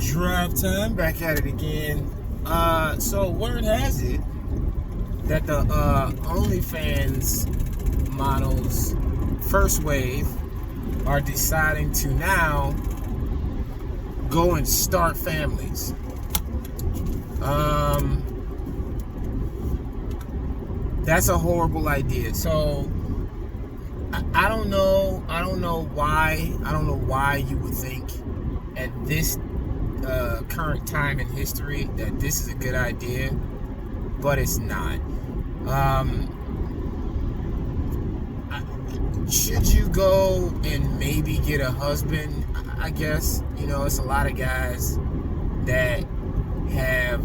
Drive time, back at it again. So word has it that the OnlyFans models, first wave, are deciding to now go and start families. That's a horrible idea. So I don't know why you would think at this current time in history that this is a good idea, but it's not. Should you go and maybe get a husband? I guess, it's a lot of guys that have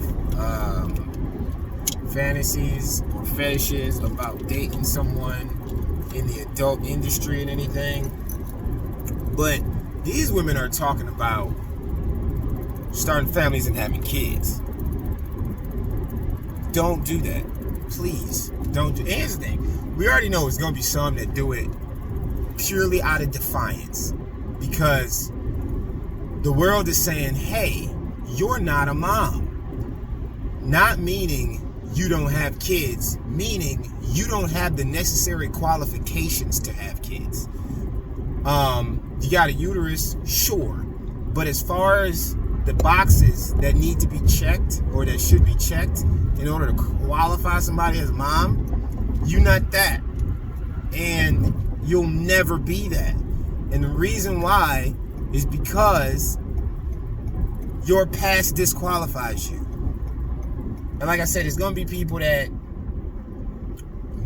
fantasies or fetishes about dating someone in the adult industry and anything, but these women are talking about starting families and having kids. Don't do that. Please don't do it. Here's the thing. We already know it's going to be some that do it purely out of defiance, because the world is saying, hey, you're not a mom. Not meaning you don't have kids, meaning you don't have the necessary qualifications to have kids. You got a uterus, sure, but as far as the boxes that need to be checked or that should be checked in order to qualify somebody as mom, you're not that, and you'll never be that. And the reason why is because your past disqualifies you. And like I said, there's going to be people that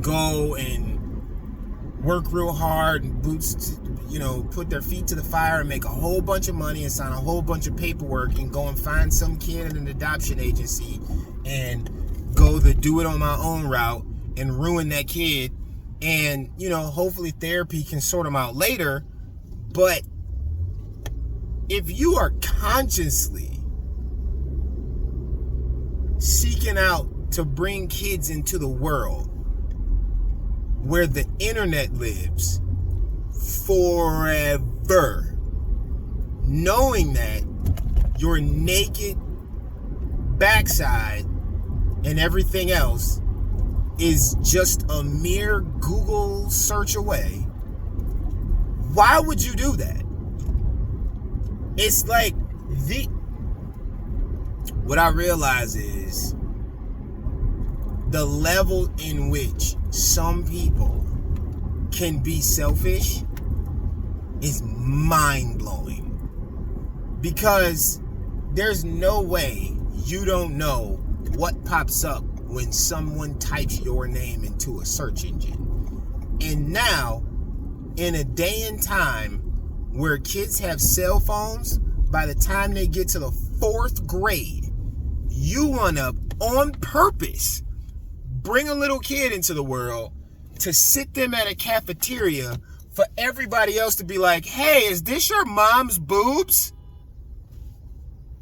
go and work real hard and put their feet to the fire and make a whole bunch of money and sign a whole bunch of paperwork and go and find some kid at an adoption agency and go the do it on my own route and ruin that kid. And, hopefully therapy can sort them out later. But if you are consciously seeking out to bring kids into the world where the internet lives forever, knowing that your naked backside and everything else is just a mere Google search away, why would you do that? It's like what I realize is the level in which some people can be selfish is mind-blowing, because there's no way you don't know what pops up when someone types your name into a search engine. And now, in a day and time where kids have cell phones, by the time they get to the 4th grade, you want to, on purpose, bring a little kid into the world to sit them at a cafeteria for everybody else to be like, hey, is this your mom's boobs?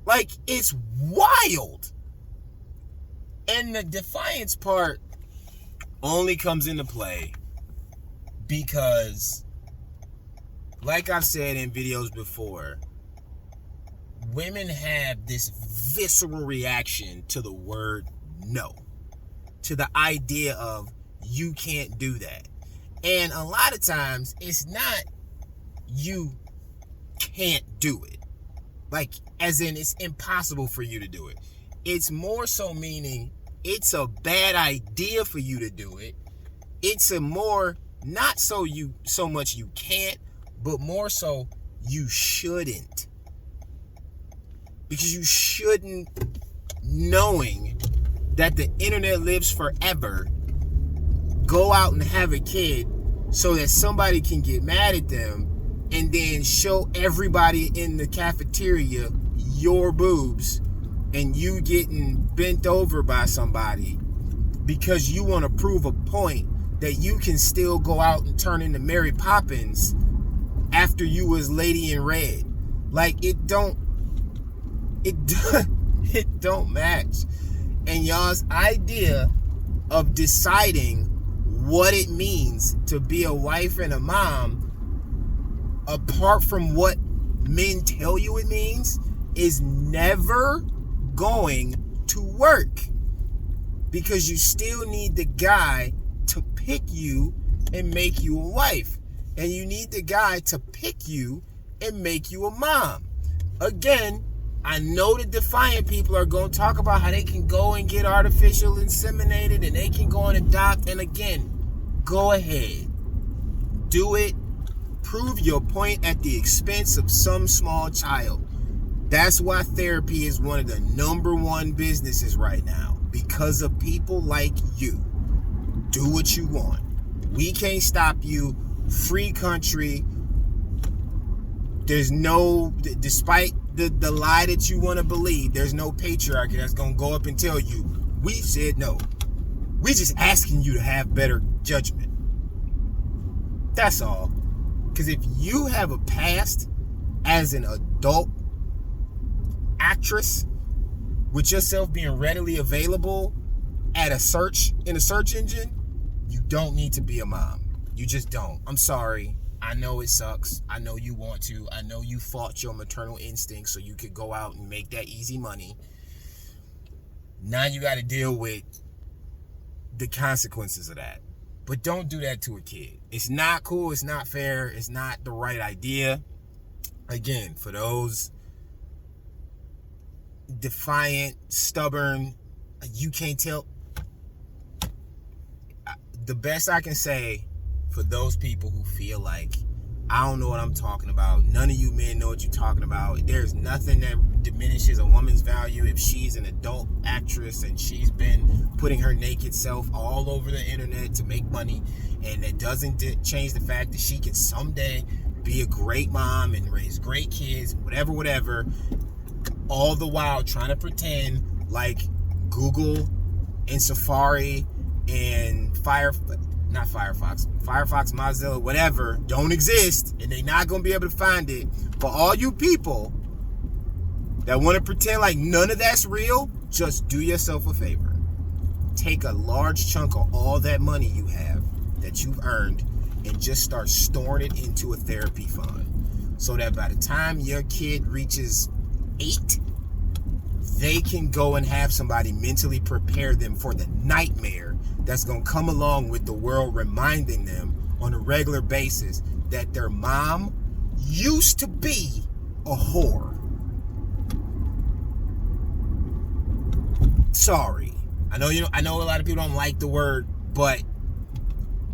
Like, it's wild. And the defiance part only comes into play because, like I've said in videos before, women have this visceral reaction to the word no, to the idea of you can't do that. And a lot of times it's not you can't do it, like as in it's impossible for you to do it. It's more so meaning it's a bad idea for you to do it. It's a more, not so much you can't, but more so you shouldn't. Because you shouldn't, knowing that the internet lives forever, go out and have a kid so that somebody can get mad at them and then show everybody in the cafeteria your boobs and you getting bent over by somebody because you want to prove a point that you can still go out and turn into Mary Poppins after you was Lady in Red. Like, it don't match. And y'all's idea of deciding what it means to be a wife and a mom, apart from what men tell you it means, is never going to work, because you still need the guy to pick you and make you a wife, and you need the guy to pick you and make you a mom. Again, I know the defiant people are going to talk about how they can go and get artificial inseminated and they can go and adopt. And again, go ahead. Do it. Prove your point at the expense of some small child. That's why therapy is one of the number one businesses right now, because of people like you. Do what you want. We can't stop you. Free country. There's no, despite the lie that you want to believe, there's no patriarchy that's going to go up and tell you, we said no. We're just asking you to have better judgment. That's all. Because if you have a past as an adult actress with yourself being readily available in a search engine, you don't need to be a mom. You just don't. I'm sorry. I know it sucks. I know you want to. I know you fought your maternal instincts so you could go out and make that easy money. Now you got to deal with the consequences of that. But don't do that to a kid. It's not cool. It's not fair. It's not the right idea. Again, for those defiant, stubborn, you can't tell. The best I can say for those people who feel like, I don't know what I'm talking about, none of you men know what you're talking about, there's nothing that diminishes a woman's value if she's an adult actress and she's been putting her naked self all over the internet to make money, and it doesn't change the fact that she can someday be a great mom and raise great kids, whatever, all the while trying to pretend like Google and Safari and Firefox, Mozilla, whatever, don't exist, and they're not going to be able to find it. For all you people that want to pretend like none of that's real, just do yourself a favor. Take a large chunk of all that money you have that you've earned and just start storing it into a therapy fund, so that by the time your kid reaches 8, they can go and have somebody mentally prepare them for the nightmare that's going to come along with the world reminding them on a regular basis that their mom used to be a whore. Sorry. I know a lot of people don't like the word, but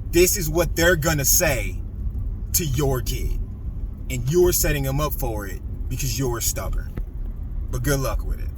this is what they're going to say to your kid. And you're setting them up for it because you're stubborn. But good luck with it.